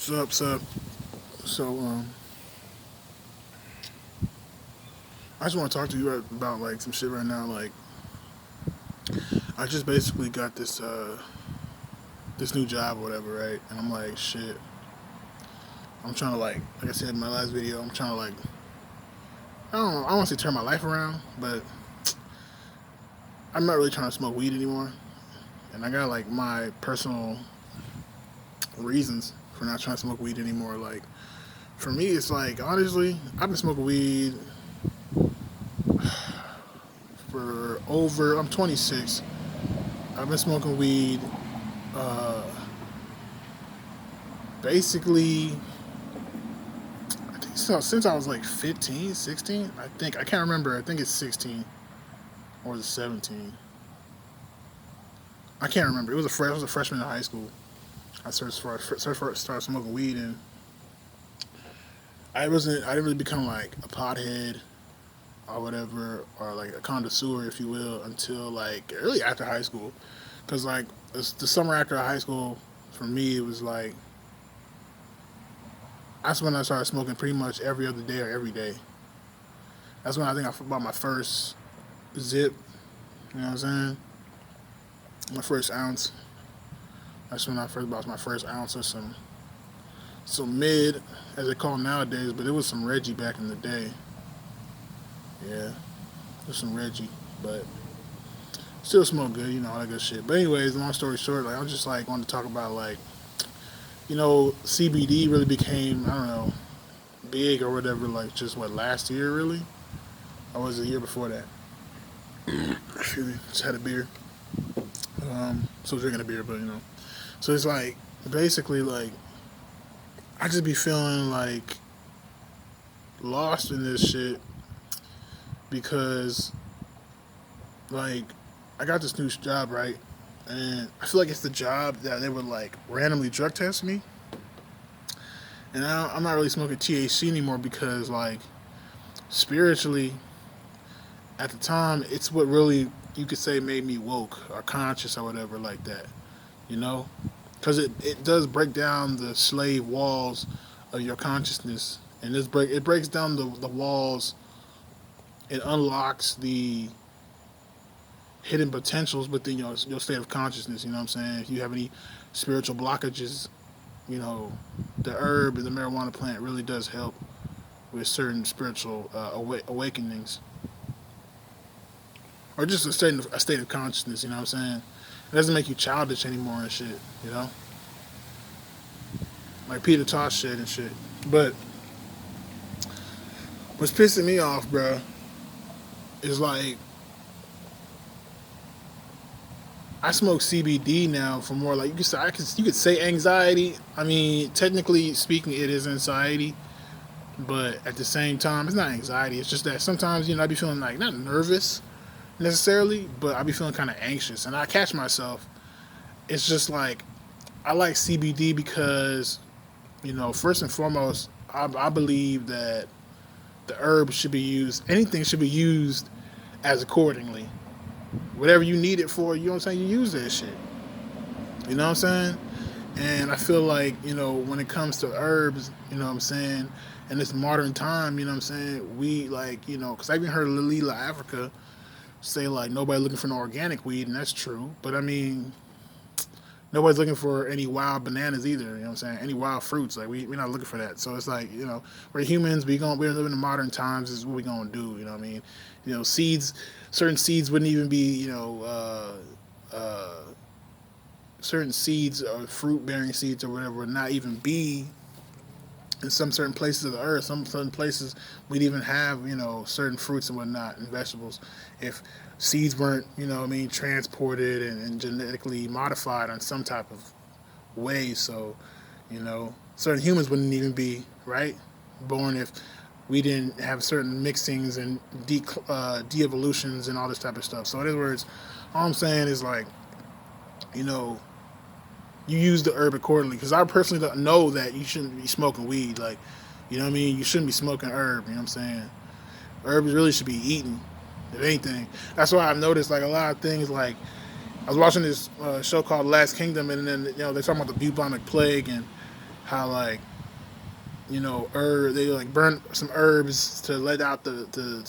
What's up? So, I just want to talk to you about like some shit right now. Like, I just basically got this new job or whatever, right? And I'm like, shit. I'm trying to like I said in my last video, I'm trying to like, I don't know, I don't want to say turn my life around, but I'm not really trying to smoke weed anymore. And I got like my personal reasons for not trying to smoke weed anymore. Like, for me, it's like honestly, I've been smoking weed for over. I'm 26. I've been smoking weed uh, basically. I think so, since I was like 15, 16. I can't remember. I think it's 16 or the 17. I can't remember. I was a freshman in high school. Started smoking weed, and I didn't really become like a pothead or whatever, or like a connoisseur, if you will, until like early after high school. Cause like the summer after high school, for me, it was like that's when I started smoking pretty much every other day or every day. That's when I think I bought my first zip. You know what I'm saying? My first ounce. That's when I first bought my first ounce of some mid, as they call it nowadays, but it was some Reggie back in the day. Yeah, it was some Reggie, but still smoke good, all that good shit. But anyways, long story short, like I just like wanted to talk about like, CBD really became, I don't know, big or whatever, like just what, last year really? Or was it the year before that? Excuse me, just had a beer. Still drinking a beer, but So it's like basically like I just be feeling like lost in this shit because like I got this new job, right? And I feel like it's the job that they would like randomly drug test me. And I'm not really smoking THC anymore because like spiritually at the time it's what really you could say made me woke or conscious or whatever like that, you know? Because it does break down the slave walls of your consciousness, and it breaks down the walls. It unlocks the hidden potentials within your state of consciousness. You know what I'm saying? If you have any spiritual blockages, the herb and the marijuana plant really does help with certain spiritual awakenings, or just a state of consciousness. You know what I'm saying? It doesn't make you childish anymore and shit. You know, like Peter Tosh shit and shit. But what's pissing me off, bruh, is like I smoke CBD now for more like you could say anxiety. I mean, technically speaking, it is anxiety, but at the same time, it's not anxiety. It's just that sometimes I be feeling like not nervous necessarily, but I be feeling kind of anxious, and I catch myself. It's just like I like CBD because first and foremost, I believe that the herb should be used. Anything should be used as accordingly. Whatever you need it for, you know what I'm saying, you use that shit. You know what I'm saying? And I feel like, when it comes to herbs, you know what I'm saying, in this modern time, you know what I'm saying, we like, because I even heard Lila Africa say like nobody looking for no organic weed, and that's true. But I mean, nobody's looking for any wild bananas either, you know what I'm saying? Any wild fruits. Like we're not looking for that. So it's like, we're humans, we're living in modern times, this is what we're gonna do, you know what I mean? Seeds, certain seeds wouldn't even be, certain seeds or fruit bearing seeds or whatever would not even be in some certain places of the earth. Some certain places we'd even have, certain fruits and whatnot and vegetables if seeds weren't, transported and genetically modified on some type of way. So, certain humans wouldn't even be, right, born if we didn't have certain mixings and de-evolutions and all this type of stuff. So in other words, all I'm saying is like, you use the herb accordingly. Because I personally don't know that you shouldn't be smoking weed. Like, you know what I mean? You shouldn't be smoking herb. You know what I'm saying? Herbs really should be eaten, if anything. That's why I've noticed like a lot of things. Like I was watching this show called Last Kingdom, and then they're talking about the bubonic plague, and how like they like burn some herbs to let out the to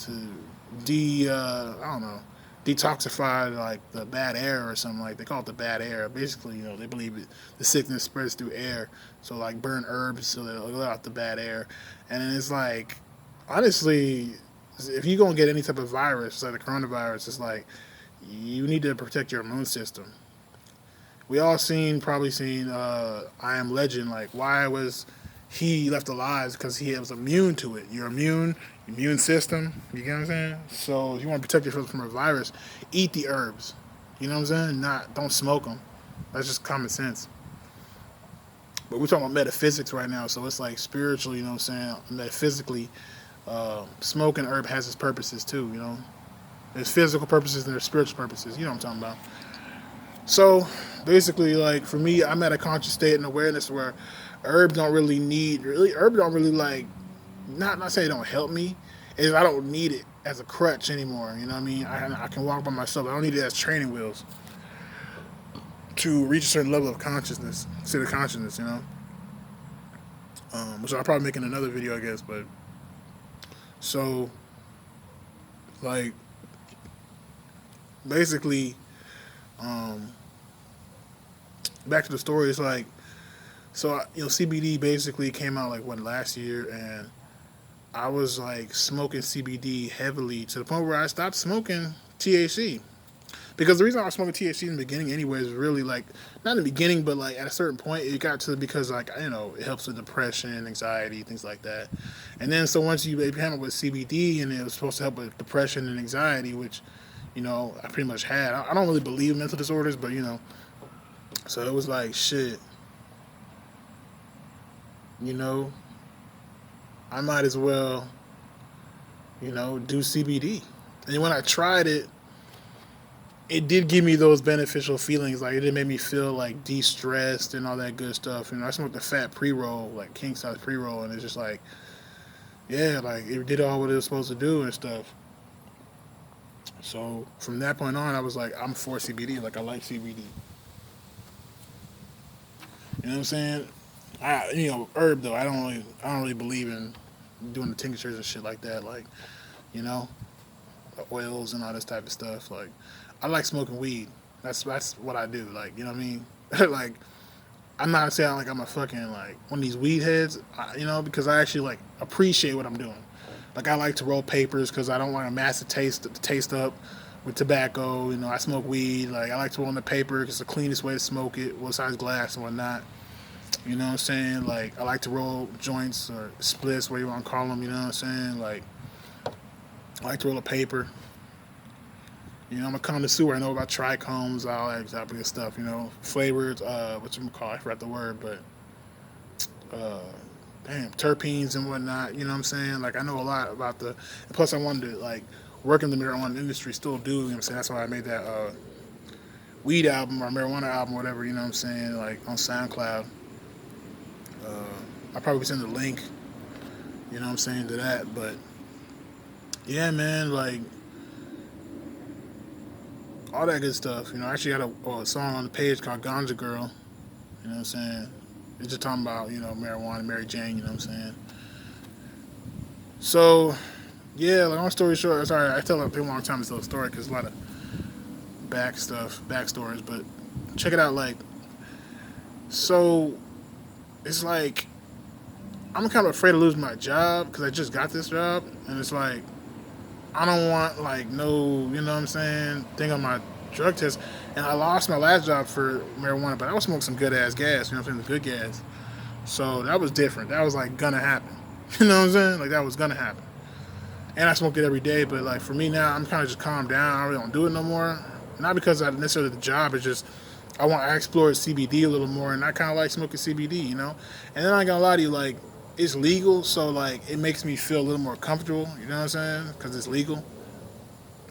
I don't know, detoxify like the bad air or something, like they call it the bad air. Basically, they believe the sickness spreads through air. So like burn herbs so they let out the bad air. And then it's like, honestly, if you're gonna get any type of virus like the coronavirus, it's like you need to protect your immune system. We all probably seen I Am Legend. Like, why was he left alive? Because he was immune to it. You're immune system. You get what I'm saying? So if you want to protect yourself from a virus, eat the herbs. You know what I'm saying? Don't smoke them. That's just common sense. But we're talking about metaphysics right now, so it's like spiritually. You know what I'm saying? Metaphysically, smoking herb has its purposes too. There's physical purposes and there's spiritual purposes. You know what I'm talking about? So basically, like for me, I'm at a conscious state and awareness where herbs don't really like, not say they don't help me, is I don't need it as a crutch anymore. You know what I mean? I can walk by myself. I don't need it as training wheels to reach a certain level of consciousness, state of consciousness. Which I'll probably make in another video, I guess. But so, like, basically, um, back to the story. It's like, so CBD basically came out like what, last year, and I was like smoking CBD heavily to the point where I stopped smoking THC. Because the reason I was smoking THC in the beginning, anyway, is really like not in the beginning, but like at a certain point, it got to because like it helps with depression, anxiety, things like that. And then so once you handle with CBD, and it was supposed to help with depression and anxiety, which I pretty much had. I don't really believe in mental disorders, but so it was like shit. I might as well, do CBD. And when I tried it, it did give me those beneficial feelings. Like, it did make me feel like de-stressed and all that good stuff. I smoked the fat pre-roll, like king size pre-roll, and it's just like, yeah, like it did all what it was supposed to do and stuff. So from that point on, I was like, I'm for CBD. Like, I like CBD. You know what I'm saying? Herb though. I don't really believe in doing the tinctures and shit like that. Like, the oils and all this type of stuff. Like, I like smoking weed. That's what I do. Like, you know what I mean? Like, I'm not saying like I'm a fucking like one of these weed heads. Because I actually like appreciate what I'm doing. Like, I like to roll papers because I don't want to mask the taste up with tobacco. I smoke weed. Like, I like to roll in the paper because it's the cleanest way to smoke it, what size glass and whatnot. You know what I'm saying? Like, I like to roll joints or splits, whatever you want to call them. You know what I'm saying? Like, I like to roll a paper. I'm a connoisseur. I know about trichomes, all that type of good stuff. Flavors, I forgot the word, but uh, terpenes and whatnot. You know what I'm saying? Like, I know a lot about the. And plus, I wanted to like work in the marijuana industry. Still do. You know what I'm saying? That's why I made that weed album or marijuana album, whatever. You know what I'm saying? Like on SoundCloud. I'll probably send the link. You know what I'm saying, to that. But yeah, man, like all that good stuff. I actually got a song on the page called Ganja Girl. You know what I'm saying? It's just talking about, marijuana, Mary Jane, you know what I'm saying? So, yeah, like, long story short, sorry, I tell a long time to tell a story because a lot of backstories, but check it out, like, so, it's like, I'm kind of afraid to lose my job because I just got this job, and it's like, I don't want like no, you know what I'm saying, thing on my drug test. And I lost my last job for marijuana, but I was smoking some good ass gas, you know what I'm saying, the good gas. So that was different. That was like gonna happen. You know what I'm saying? Like, that was gonna happen. And I smoke it every day, but like for me now, I'm kind of just calmed down. I really don't do it no more. Not because I necessarily the job, it's just I explore CBD a little more, and I kind of like smoking CBD, And then I ain't gonna lie to you, like, it's legal, so like it makes me feel a little more comfortable. You know what I'm saying? Because it's legal.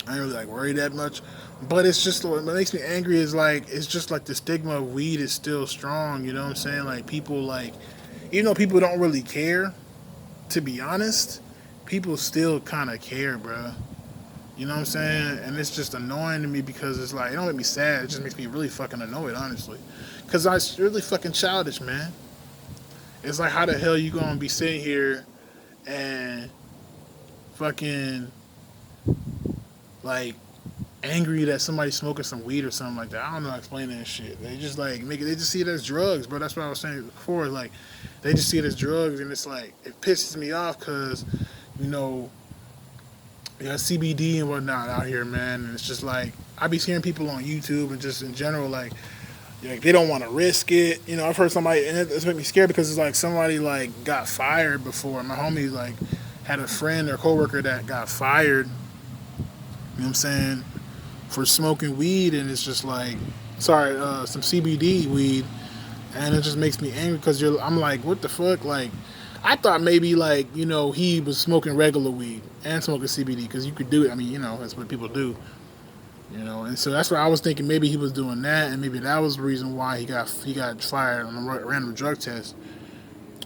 I ain't really like worried that much. But it's just what makes me angry is like it's just like the stigma of weed is still strong. You know what I'm saying? Like, people like, even though people don't really care, to be honest, people still kind of care, bro. You know what I'm saying? And it's just annoying to me because it's like, it don't make me sad. It just makes me really fucking annoyed, honestly. Because it's really fucking childish, man. It's like, how the hell you gonna be sitting here and fucking like angry that somebody's smoking some weed or something like that? I don't know how to explain that shit. They just like make it. They just see it as drugs, bro. That's what I was saying before. Like, they just see it as drugs, and it's like it pisses me off because, you know, you got CBD and whatnot out here, man. And it's just like I be hearing people on YouTube and just in general like they don't want to risk it. You know, I've heard somebody, and it's made me scared because it's like somebody like got fired before. My homie like had a friend or coworker that got fired. You know what I'm saying, for smoking weed, and it's just like, sorry, some CBD weed, and it just makes me angry because I'm like, what the fuck, like. I thought maybe like, you know, he was smoking regular weed and smoking CBD because you could do it. I mean, you know, that's what people do. You know, and so that's what I was thinking. Maybe he was doing that, and maybe that was the reason why he got fired on a random drug test.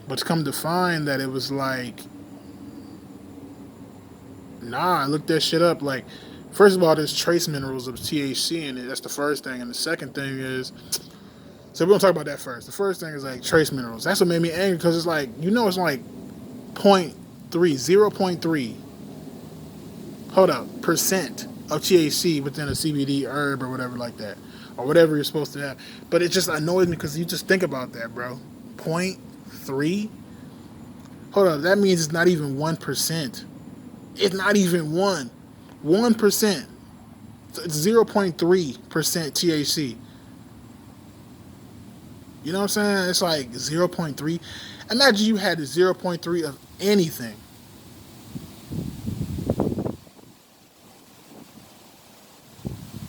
But to come to find that it was like, nah, I looked that shit up. Like, first of all, there's trace minerals of THC in it. That's the first thing, and the second thing is, so we're gonna talk about that first. The first thing is like trace minerals. That's what made me angry because it's like, you know, it's like point 0.3, 0.3. Hold up, percent of THC within a CBD herb or whatever like that, or whatever you're supposed to have. But it just annoys me because you just think about that, bro. Point 0.3. Hold up, that means it's not even 1%. It's not even 1%. It's 0.3% THC. You know what I'm saying? It's like 0.3. Imagine you had 0.3 of anything.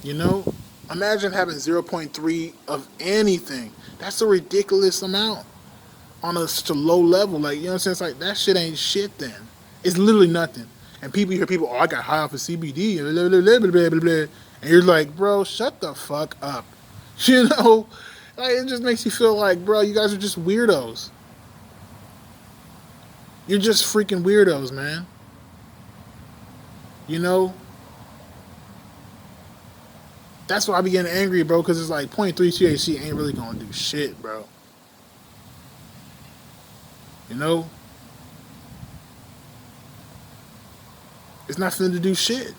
You know? Imagine having 0.3 of anything. That's a ridiculous amount on such a low level. Like, you know what I'm saying? It's like, that shit ain't shit then. It's literally nothing. And you hear people, oh, I got high off of CBD, and blah, blah, blah, blah, blah, blah, blah. And you're like, bro, shut the fuck up. You know? Like, it just makes you feel like, bro, you guys are just weirdos. You're just freaking weirdos, man. You know? That's why I be getting angry, bro, because it's like 0.3 THC ain't really gonna do shit, bro. You know? It's not finna to do shit.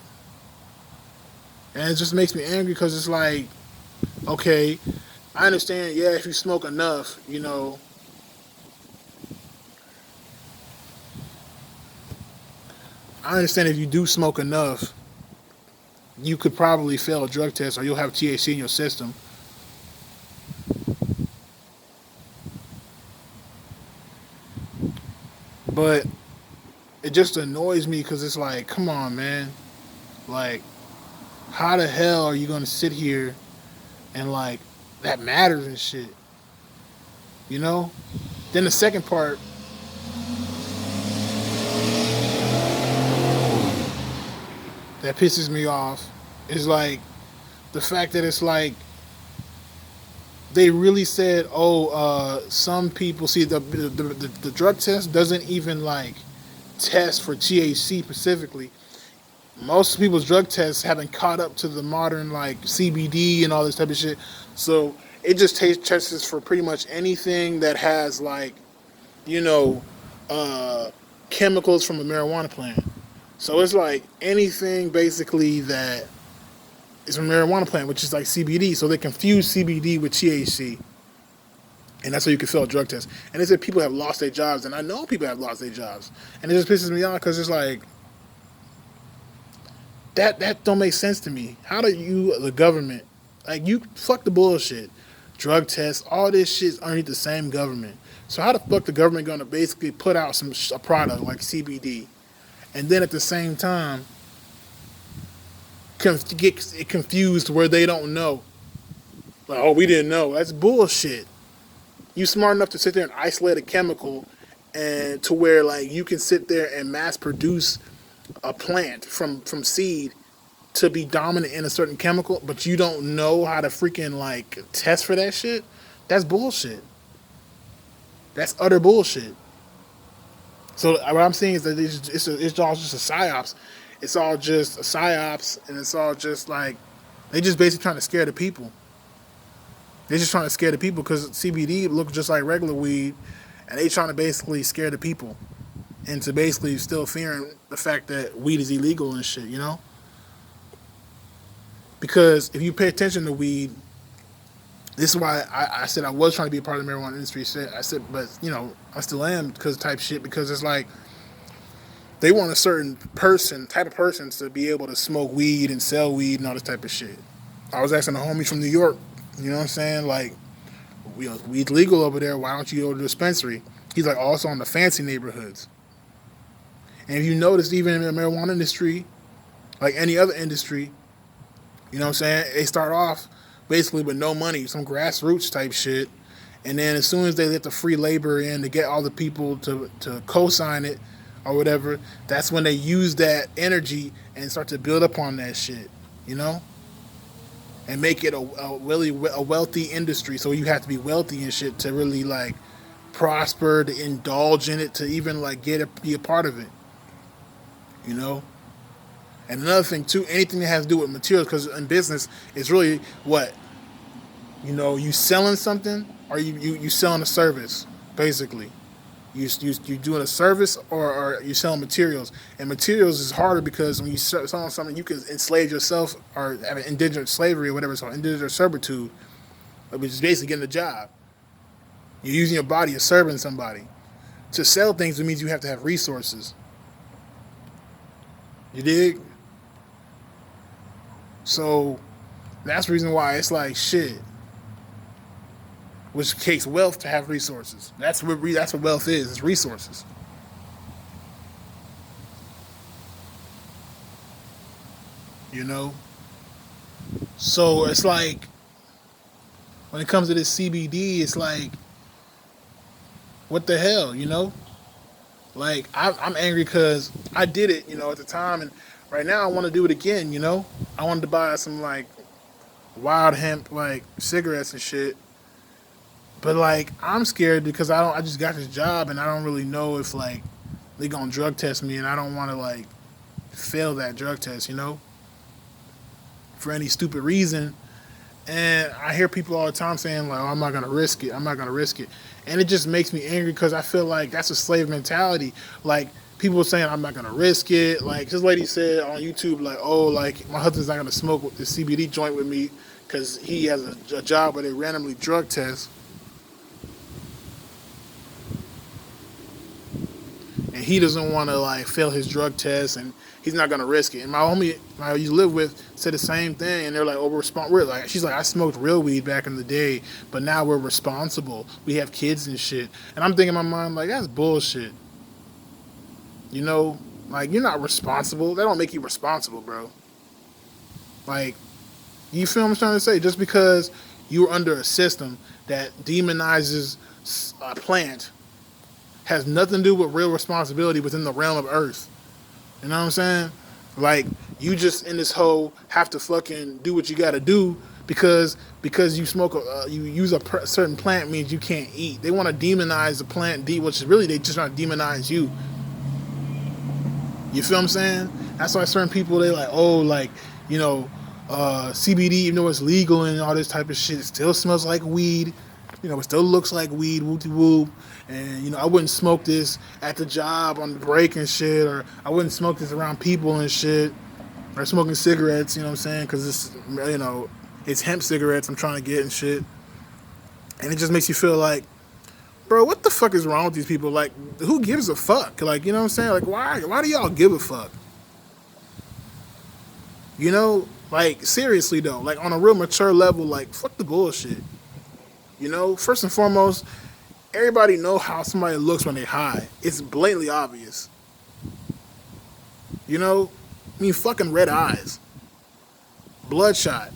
And it just makes me angry because it's like, okay, I understand, yeah, if you smoke enough, you know, I understand if you do smoke enough, you could probably fail a drug test or you'll have THC in your system. But it just annoys me because it's like, come on, man. Like, how the hell are you going to sit here and, like, that matters and shit? You know? Then the second part that pisses me off is, like, the fact that it's like, they really said, oh, some people see the drug test doesn't even like test for THC specifically. Most people's drug tests haven't caught up to the modern like CBD and all this type of shit. So it just tests for pretty much anything that has like, you know, uh, chemicals from a marijuana plant. So it's like anything basically that is from a marijuana plant, which is like CBD. So they confuse CBD with THC. And that's how you can fail a drug test. And they said people have lost their jobs, and I know people have lost their jobs. And it just pisses me off because it's like, that don't make sense to me. How do you, the government, like you fuck the bullshit, drug tests, all this shit's underneath the same government. So how the fuck the government gonna basically put out a product like CBD, and then at the same time get it confused where they don't know? Like, oh, we didn't know. That's bullshit. You smart enough to sit there and isolate a chemical, and to where like you can sit there and mass produce a plant from seed to be dominant in a certain chemical, but you don't know how to freaking like test for that shit. That's bullshit. That's utter bullshit. So what I'm saying is that it's all just a psyops. It's all just a psyops, and it's all just like they just basically trying to scare the people. They're just trying to scare the people because CBD looks just like regular weed, and they trying to basically scare the people into basically still fearing the fact that weed is illegal and shit. Because if you pay attention to weed, this is why I said I was trying to be a part of the marijuana industry. I said, but I still am because type shit. Because it's like they want a certain type of person to be able to smoke weed and sell weed and all this type of shit. I was asking a homie from New York, you know what I'm saying? Like, weed's legal over there. Why don't you go to the dispensary? He's like, also in the fancy neighborhoods. And if you notice, even in the marijuana industry, like any other industry, you know what I'm saying? They start off basically with no money, some grassroots type shit. And then as soon as they let the free labor in to get all the people to co-sign it or whatever, that's when they use that energy and start to build up on that shit, and make it a really a wealthy industry. So you have to be wealthy and shit to really like prosper, to indulge in it, to even like be a part of it, And another thing too, anything that has to do with materials, because in business, it's really what, you selling something or you selling a service, basically. You doing a service or you selling materials, and materials is harder because when you sell something, you can enslave yourself or have an indentured slavery or whatever it's called, indentured servitude, which is basically getting a job. You're using your body as serving somebody. To sell things, it means you have to have resources. You dig? So that's the reason why it's like shit. Which takes wealth to have resources. That's what wealth is. It's resources. So it's like when it comes to this CBD, it's like, what the hell, Like I'm angry because I did it, at the time, and right now I want to do it again. I wanted to buy some like wild hemp like cigarettes and shit. But like I'm scared because I just got this job and I don't really know if like they gonna drug test me, and I don't want to like fail that drug test, for any stupid reason. And I hear people all the time saying like, oh, I'm not gonna risk it. I'm not gonna risk it, and it just makes me angry because I feel like that's a slave mentality. Like people saying I'm not gonna risk it. Like this lady said on YouTube, like, oh, like my husband's not gonna smoke the CBD joint with me because he has a job where they randomly drug test. And he doesn't want to like fail his drug test, and he's not gonna risk it. And my homie I used to live with said the same thing, and they're like, "Oh, we're like," she's like, "I smoked real weed back in the day, but now we're responsible. We have kids and shit." And I'm thinking in my mind like, that's bullshit. Like you're not responsible. That don't make you responsible, bro. Like, you feel what I'm trying to say? Just because you're under a system that demonizes a plant has nothing to do with real responsibility within the realm of Earth. You know what I'm saying? Like, you just in this hole have to fucking do what you got to do because you smoke you use a certain plant means you can't eat. They want to demonize the plant, which is really they just trying to demonize you. You feel what I'm saying? That's why certain people they like, oh, like CBD, even though it's legal and all this type of shit, it still smells like weed. It still looks like weed, whoop-de-whoop. And, I wouldn't smoke this at the job on the break and shit, or I wouldn't smoke this around people and shit, or smoking cigarettes, you know what I'm saying? Because this, it's hemp cigarettes I'm trying to get and shit. And it just makes you feel like, bro, what the fuck is wrong with these people? Like, who gives a fuck? Like, you know what I'm saying? Like, why do y'all give a fuck? Like, seriously, though, like, on a real mature level, like, fuck the bullshit. First and foremost, everybody know how somebody looks when they high. It's blatantly obvious. Fucking red eyes. Bloodshot.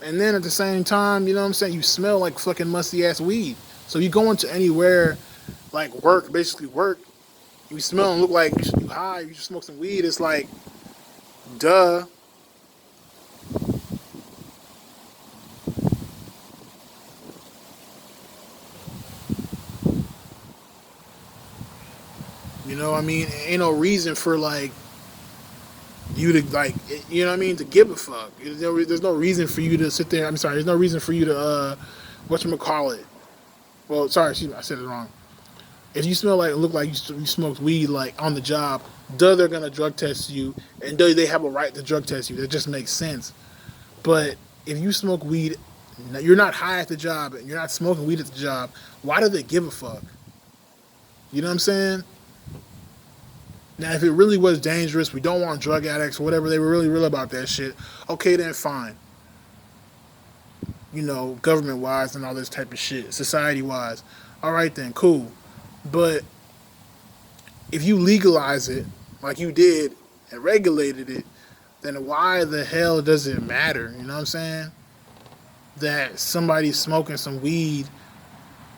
And then at the same time, you know what I'm saying, you smell like fucking musty ass weed. So you go into anywhere, like work, basically work, you smell and look like you should be high, you should smoke some weed, it's like, duh. Ain't no reason for like you to like, to give a fuck. There's no reason for you to sit there. I'm sorry. There's no reason for you to whatchamacallit. Well, sorry, I said it wrong. If you smell like look like you smoked weed like on the job, duh, they're gonna drug test you, and duh, they have a right to drug test you. That just makes sense. But if you smoke weed, you're not high at the job, and you're not smoking weed at the job. Why do they give a fuck? You know what I'm saying? Now, if it really was dangerous, we don't want drug addicts or whatever, they were really real about that shit. Okay, then fine. You know, government wise and all this type of shit, society wise. All right, then, cool. But if you legalize it like you did and regulated it, then why the hell does it matter? You know what I'm saying? That somebody's smoking some weed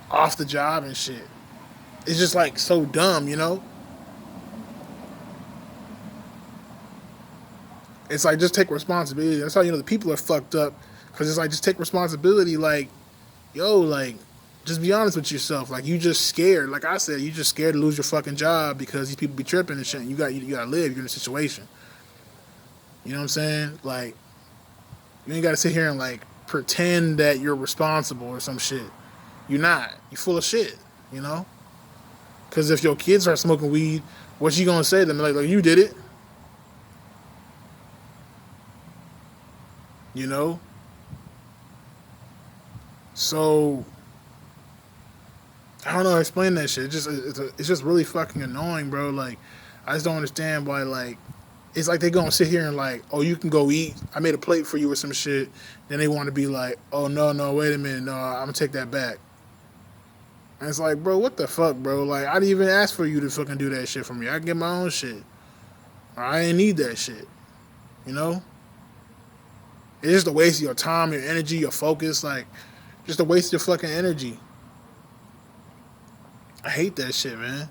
off the job and shit. It's just like so dumb, you know? It's like just take responsibility. That's how you know the people are fucked up. Cause it's like just take responsibility. Like, yo, like, just be honest with yourself. Like, you just scared. Like I said, you just scared to lose your fucking job because these people be tripping and shit. And you gotta live. You're in a situation. You know what I'm saying? Like, you ain't gotta sit here and like pretend that you're responsible or some shit. You're not. You're full of shit. You know? Cause if your kids are smoking weed, what you gonna say to them? Like you did it. You know? So I don't know how to explain that shit. It's just really fucking annoying, bro. Like I just don't understand why. Like it's like they gonna sit here and like, oh, you can go eat. I made a plate for you or some shit. Then they want to be like, oh no, wait a minute, no, I'm gonna take that back. And it's like, bro, what the fuck, bro? Like I didn't even ask for you to fucking do that shit for me. I can get my own shit. Or I ain't need that shit. You know? It's just a waste of your time, your energy, your focus. Like just a waste of your fucking energy. I hate that shit, man.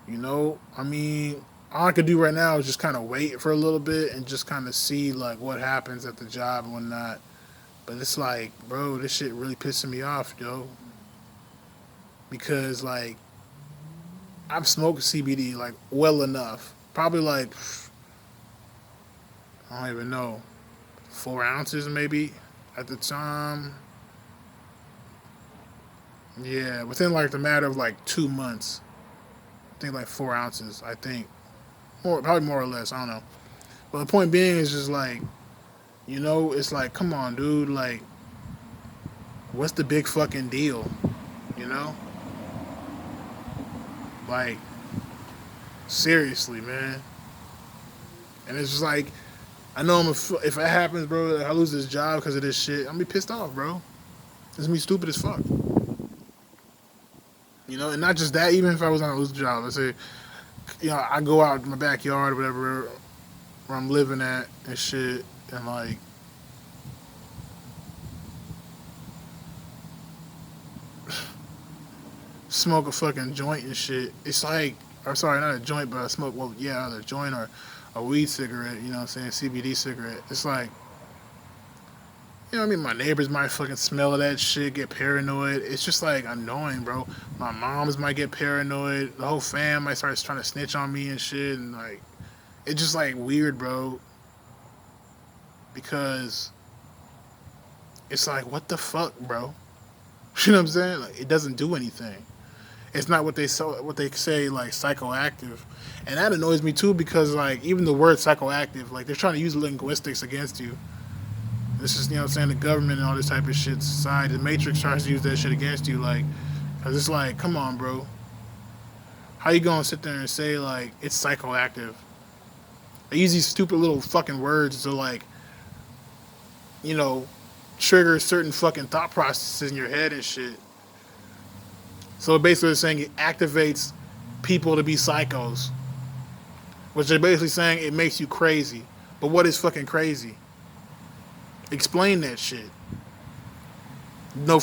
You know, I mean, all I could do right now is just kind of wait for a little bit and just kind of see like what happens at the job and whatnot. But it's like, bro, this shit really pissing me off, yo. Because like, I've smoked CBD like well enough, probably like I don't even know, 4 ounces maybe at the time. Yeah, within like the matter of like 2 months. I think like 4 ounces. I think more, probably more or less. I don't know. But the point being is just like, you know, it's like, come on, dude. Like, what's the big fucking deal? You know, like, seriously, man. And it's just like, I know if it happens, bro, I lose this job because of this shit. I'm gonna be pissed off, bro. It's gonna be stupid as fuck. You know, and not just that. Even if I was on a lose job, let's say, you know, I go out in my backyard, or whatever, where I'm living at and shit, and like, smoke a fucking joint and shit. It's like, or sorry, not a joint, but I smoke. Well, yeah, either a joint or a weed cigarette. You know what I'm saying? CBD cigarette. It's like, you know what I mean? My neighbors might fucking smell that shit, get paranoid. It's just like annoying, bro. My moms might get paranoid. The whole fam might start trying to snitch on me and shit. And like, it's just like weird, bro. Because it's like, what the fuck, bro? You know what I'm saying? Like, it doesn't do anything. It's not what they say like psychoactive, and that annoys me too because like even the word psychoactive, like they're trying to use linguistics against you. This is, you know what I'm saying, the government and all this type of shit, society, the Matrix tries to use that shit against you, like, cause it's like, come on, bro. How you gonna sit there and say like it's psychoactive? They use these stupid little fucking words to like, you know, trigger certain fucking thought processes in your head and shit. So basically, they're saying it activates people to be psychos, which they're basically saying it makes you crazy. But what is fucking crazy? Explain that shit. No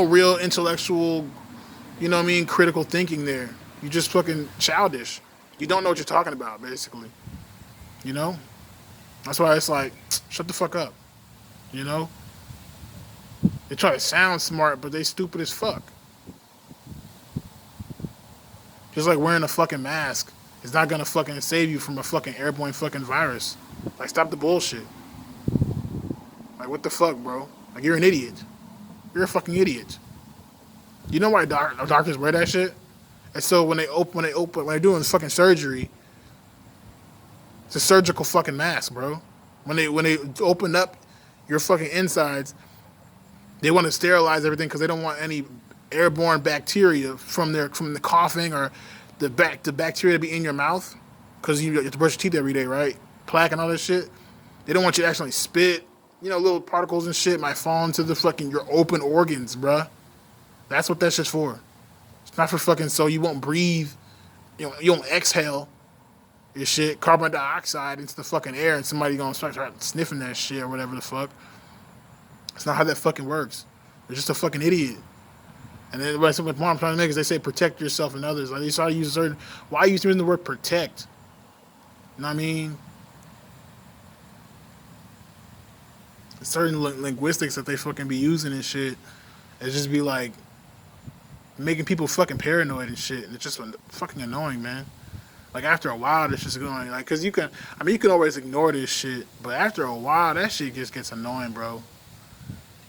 real intellectual, you know what I mean, critical thinking there. You just fucking childish. You don't know what you're talking about, basically. You know? That's why it's like, shut the fuck up. You know? They try to sound smart, but they stupid as fuck. Just like wearing a fucking mask is not gonna fucking save you from a fucking airborne fucking virus. Like, stop the bullshit. Like, what the fuck, bro? Like, you're an idiot. You're a fucking idiot. You know why doctors wear that shit? And so when they're doing fucking surgery, it's a surgical fucking mask, bro. When they open up your fucking insides, they want to sterilize everything because they don't want any airborne bacteria from the coughing or the bacteria to be in your mouth because you have to brush your teeth every day, right? Plaque and all this shit. They don't want you to actually spit. Little particles and shit might fall into the fucking your open organs, bruh. That's what that shit's for. It's not for fucking so you won't breathe. You won't exhale your shit, carbon dioxide into the fucking air, and somebody gonna start sniffing that shit or whatever the fuck. It's not how that fucking works. You're just a fucking idiot. And then what I'm trying to make is they say protect yourself and others. Like they try to use why are you using the word protect? You know what I mean? Certain linguistics that they fucking be using and shit, it just be like making people fucking paranoid and shit, and it's just fucking annoying, man. Like after a while, it's just going like, cause you can always ignore this shit, but after a while, that shit just gets annoying, bro.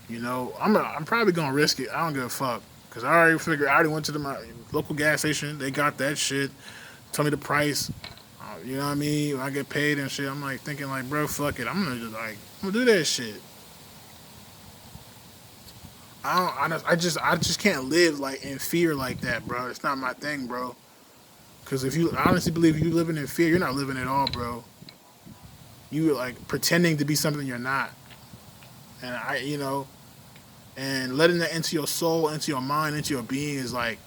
I'm probably gonna risk it. I don't give a fuck, cause I already went to my local gas station. They got that shit. Tell me the price. You know what I mean? When I get paid and shit, I'm like thinking like, bro, fuck it. I'm gonna do that shit. I just can't live like in fear like that, bro. It's not my thing, bro. Cause I honestly believe if you living in fear, you're not living at all, bro. You like pretending to be something you're not, and and letting that into your soul, into your mind, into your being is like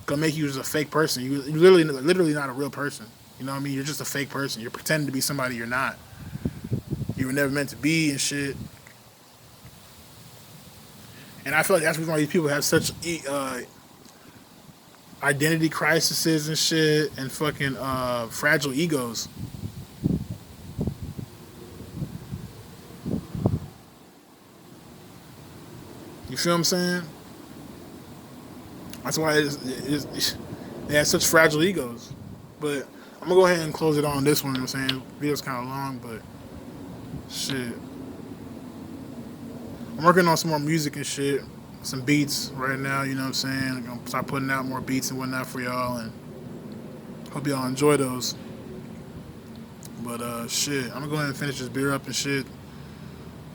gonna make you as a fake person. You're literally not a real person. You know what I mean? You're just a fake person. You're pretending to be somebody you're not. You were never meant to be and shit. And I feel like that's why these people have such identity crises and shit, and fucking fragile egos. You feel what I'm saying? That's why they have such fragile egos. But I'm gonna go ahead and close it on this one. You know what I'm saying? The video's kind of long, but shit. I'm working on some more music and shit, some beats right now. You know what I'm saying? I'm gonna start putting out more beats and whatnot for y'all, and hope y'all enjoy those. But shit, I'm gonna go ahead and finish this beer up and shit.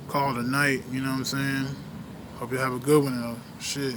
Call it a night. You know what I'm saying? Hope you have a good one though. Shit.